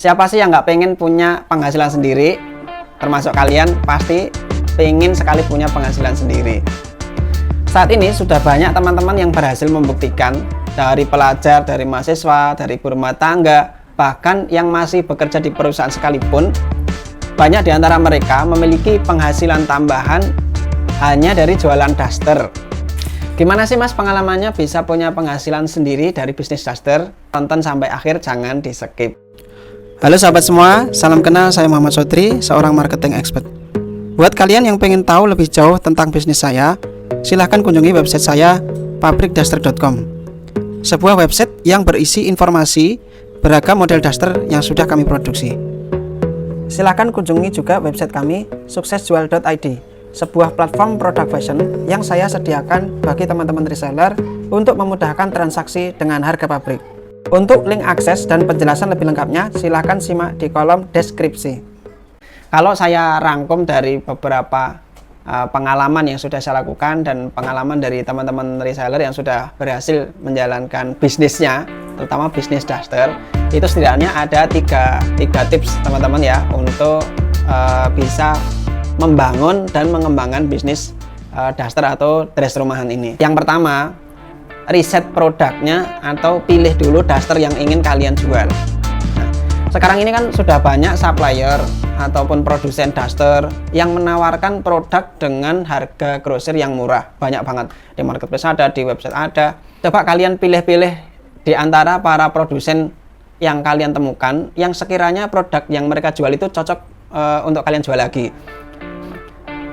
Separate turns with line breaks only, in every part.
Siapa sih yang nggak pengen punya penghasilan sendiri? Termasuk kalian pasti pengen sekali punya penghasilan sendiri. Saat ini sudah banyak teman-teman yang berhasil membuktikan, dari pelajar, dari mahasiswa, dari ibu rumah tangga, bahkan yang masih bekerja di perusahaan sekalipun, banyak di antara mereka memiliki penghasilan tambahan hanya dari jualan daster. Gimana sih mas pengalamannya bisa punya penghasilan sendiri dari bisnis daster? Tonton sampai akhir, jangan di skip.
Halo sahabat semua, salam kenal, saya Muhammad Sodri, seorang marketing expert. Buat kalian yang pengen tahu lebih jauh tentang bisnis saya, silahkan kunjungi website saya, pabrikdaster.com. Sebuah website yang berisi informasi beragam model daster yang sudah kami produksi. Silahkan kunjungi juga website kami, suksesjual.id, sebuah platform produk fashion yang saya sediakan bagi teman-teman reseller untuk memudahkan transaksi dengan harga pabrik. Untuk link akses dan penjelasan lebih lengkapnya, silahkan simak di kolom deskripsi.
Kalau saya rangkum dari beberapa pengalaman yang sudah saya lakukan dan pengalaman dari teman-teman reseller yang sudah berhasil menjalankan bisnisnya, terutama bisnis daster, itu setidaknya ada tiga tips teman-teman ya untuk bisa membangun dan mengembangkan bisnis daster atau dress rumahan ini. Yang pertama, riset produknya atau pilih dulu daster yang ingin kalian jual. Nah, sekarang ini kan sudah banyak supplier ataupun produsen daster yang menawarkan produk dengan harga grosir yang murah. Banyak banget, di marketplace ada, di website ada. Coba kalian pilih-pilih di antara para produsen yang kalian temukan yang sekiranya produk yang mereka jual itu cocok untuk kalian jual lagi.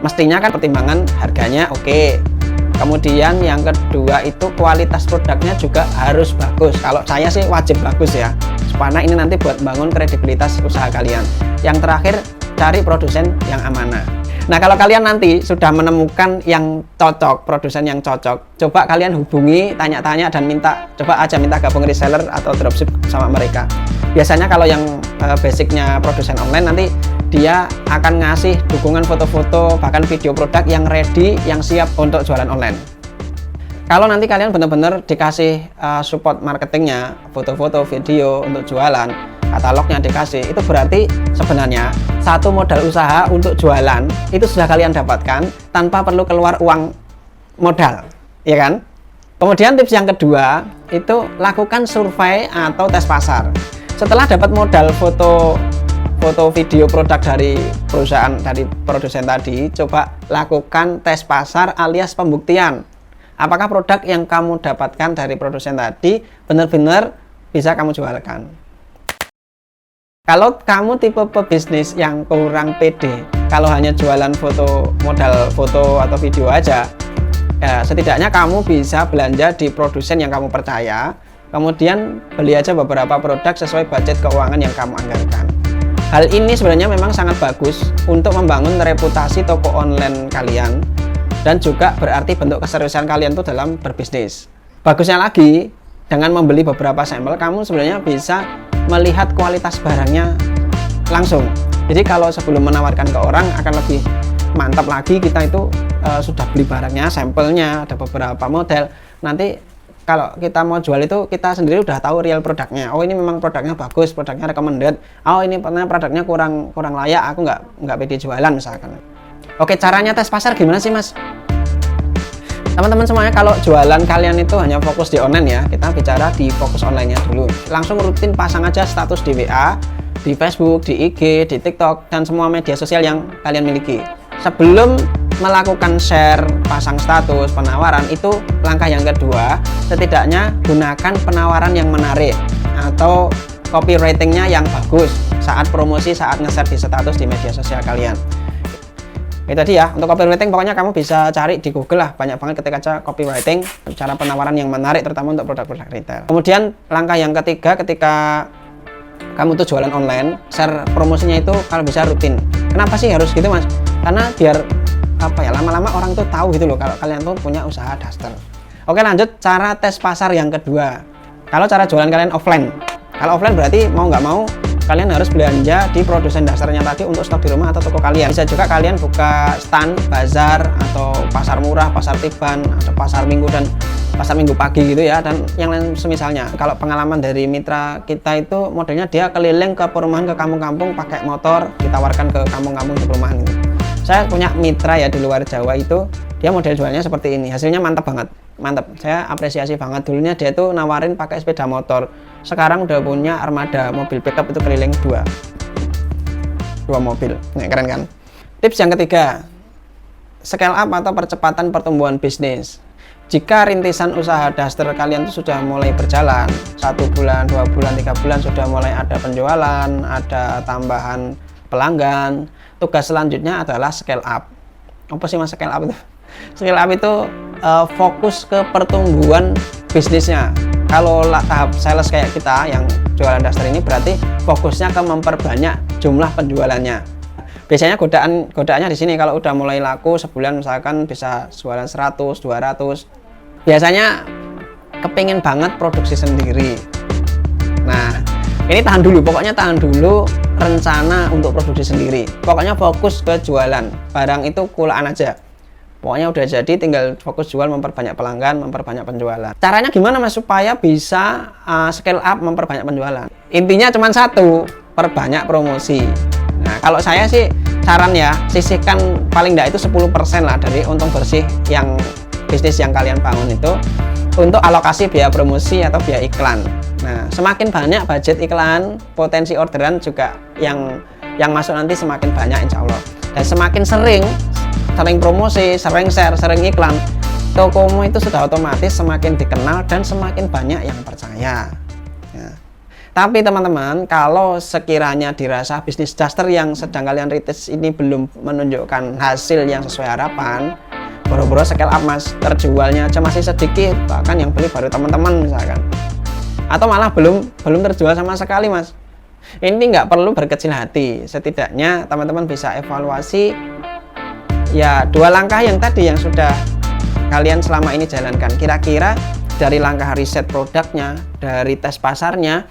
Mestinya kan pertimbangan harganya oke. Kemudian yang kedua itu kualitas produknya juga harus bagus. Kalau saya sih wajib bagus ya, supaya ini nanti buat bangun kredibilitas usaha kalian. Yang terakhir, cari produsen yang amanah. Nah, kalau kalian nanti sudah menemukan yang cocok, produsen yang cocok, coba kalian hubungi, tanya-tanya dan coba aja minta gabung reseller atau dropship sama mereka. Biasanya kalau yang basicnya produsen online, nanti dia akan ngasih dukungan foto-foto, bahkan video produk yang ready, yang siap untuk jualan online. Kalau nanti kalian benar-benar dikasih support marketingnya, foto-foto, video untuk jualan, katalognya dikasih, itu berarti sebenarnya satu modal usaha untuk jualan itu sudah kalian dapatkan tanpa perlu keluar uang modal, ya kan? Kemudian tips yang kedua itu lakukan survei atau tes pasar. Setelah dapat modal foto video produk dari perusahaan, dari produsen tadi, coba lakukan tes pasar alias pembuktian. Apakah produk yang kamu dapatkan dari produsen tadi benar-benar bisa kamu jualkan? Kalau kamu tipe pebisnis yang kurang pede, kalau hanya jualan modal foto atau video aja, ya, setidaknya kamu bisa belanja di produsen yang kamu percaya, kemudian beli aja beberapa produk sesuai budget keuangan yang kamu anggarkan. Hal ini sebenarnya memang sangat bagus untuk membangun reputasi toko online kalian dan juga berarti bentuk keseriusan kalian tuh dalam berbisnis. Bagusnya lagi, dengan membeli beberapa sampel, kamu sebenarnya bisa melihat kualitas barangnya langsung. Jadi kalau sebelum menawarkan ke orang akan lebih mantap lagi, kita itu sudah beli barangnya, sampelnya, ada beberapa model. Nanti kalau kita mau jual itu kita sendiri udah tahu real produknya. Oh ini memang produknya bagus, produknya recommended. Oh ini produknya kurang layak, aku nggak pede jualan misalkan. Oke, caranya tes pasar gimana sih mas? Teman-teman semuanya, kalau jualan kalian itu hanya fokus di online ya, kita bicara di fokus online-nya dulu. Langsung rutin pasang aja status di WA, di Facebook, di IG, di TikTok, dan semua media sosial yang kalian miliki. Sebelum melakukan share, pasang status, penawaran, itu langkah yang kedua, setidaknya gunakan penawaran yang menarik atau copywriting-nya yang bagus saat promosi, saat nge-share di status di media sosial kalian. Itu tadi ya, untuk copywriting pokoknya kamu bisa cari di Google lah, banyak banget ketik aja copywriting, cara penawaran yang menarik terutama untuk produk-produk retail. Kemudian langkah yang ketiga, ketika kamu tuh jualan online, share promosinya itu kalau bisa rutin. Kenapa sih harus gitu mas? Karena biar lama-lama orang tuh tahu gitu loh kalau kalian tuh punya usaha daster. Oke, lanjut cara tes pasar yang kedua. Kalau cara jualan kalian offline, kalau offline berarti mau nggak mau kalian harus belanja di produsen dasternya tadi untuk stok di rumah atau toko kalian. Bisa juga kalian buka stand, bazar, atau pasar murah, pasar tiban, atau pasar minggu dan pasar minggu pagi gitu ya, dan yang lain semisalnya. Kalau pengalaman dari mitra kita itu modelnya dia keliling ke perumahan, ke kampung-kampung pakai motor, ditawarkan ke kampung-kampung di perumahan gitu. Saya punya mitra ya di luar Jawa itu, dia model jualnya seperti ini, hasilnya mantap banget, mantap. Saya apresiasi banget. Dulunya dia tuh nawarin pakai sepeda motor, sekarang udah punya armada mobil pickup itu keliling dua mobil. Nah, keren kan? Tips yang ketiga, scale up atau percepatan pertumbuhan bisnis. Jika rintisan usaha daster kalian itu sudah mulai berjalan 1 bulan, 2 bulan, 3 bulan, sudah mulai ada penjualan, ada tambahan pelanggan, tugas selanjutnya adalah scale up. Apa sih mas scale up itu? Scale up itu fokus ke pertumbuhan bisnisnya. Kalau tahap sales kayak kita yang jualan daster ini berarti fokusnya ke memperbanyak jumlah penjualannya. Biasanya godaannya di sini, kalau udah mulai laku sebulan misalkan bisa jualan 100, 200. Biasanya kepingin banget produksi sendiri. Nah, ini tahan dulu, pokoknya tahan dulu rencana untuk produksi sendiri. Pokoknya fokus ke jualan. Barang itu kulaan aja. Pokoknya udah jadi, tinggal fokus jual, memperbanyak pelanggan, memperbanyak penjualan. Caranya gimana mas supaya bisa scale up, memperbanyak penjualan? Intinya cuma satu, perbanyak promosi. Nah, kalau saya sih saran ya, sisihkan paling enggak itu 10% lah dari untung bersih yang bisnis yang kalian bangun itu untuk alokasi biaya promosi atau biaya iklan. Nah, semakin banyak budget iklan, potensi orderan juga yang masuk nanti semakin banyak insya Allah. Dan semakin sering promosi, sering share, sering iklan, tokomu itu sudah otomatis semakin dikenal dan semakin banyak yang percaya. Ya. Tapi teman-teman, kalau sekiranya dirasa bisnis daster yang sedang kalian rintis ini belum menunjukkan hasil yang sesuai harapan, boro-boro scale up mas, terjualnya aja masih sedikit, bahkan yang beli baru teman-teman misalkan, atau malah belum terjual sama sekali mas, ini nggak perlu berkecil hati. Setidaknya teman-teman bisa evaluasi ya 2 langkah yang tadi yang sudah kalian selama ini jalankan. Kira-kira dari langkah riset produknya, dari tes pasarnya,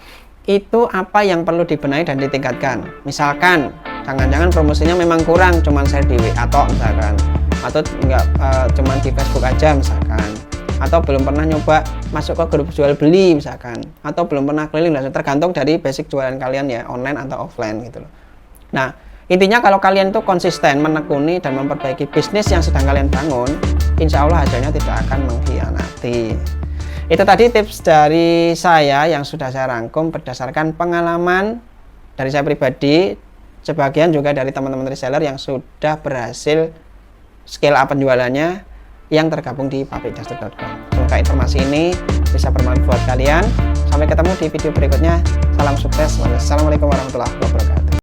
itu apa yang perlu dibenahi dan ditingkatkan. Misalkan jangan-jangan promosinya memang kurang, cuman share di WA misalkan, atau enggak cuman di Facebook aja misalkan, atau belum pernah nyoba masuk ke grup jual beli misalkan, atau belum pernah keliling langsung, tergantung dari basic jualan kalian ya, online atau offline gitu loh. Nah, intinya kalau kalian tuh konsisten menekuni dan memperbaiki bisnis yang sedang kalian bangun, insya Allah hasilnya tidak akan mengkhianati. Itu tadi tips dari saya yang sudah saya rangkum berdasarkan pengalaman dari saya pribadi, sebagian juga dari teman-teman reseller yang sudah berhasil scale up penjualannya yang tergabung di pabrikdaster.com. Semoga informasi ini bisa bermanfaat buat kalian. Sampai ketemu di video berikutnya. Salam sukses. Wassalamualaikum warahmatullahi wabarakatuh.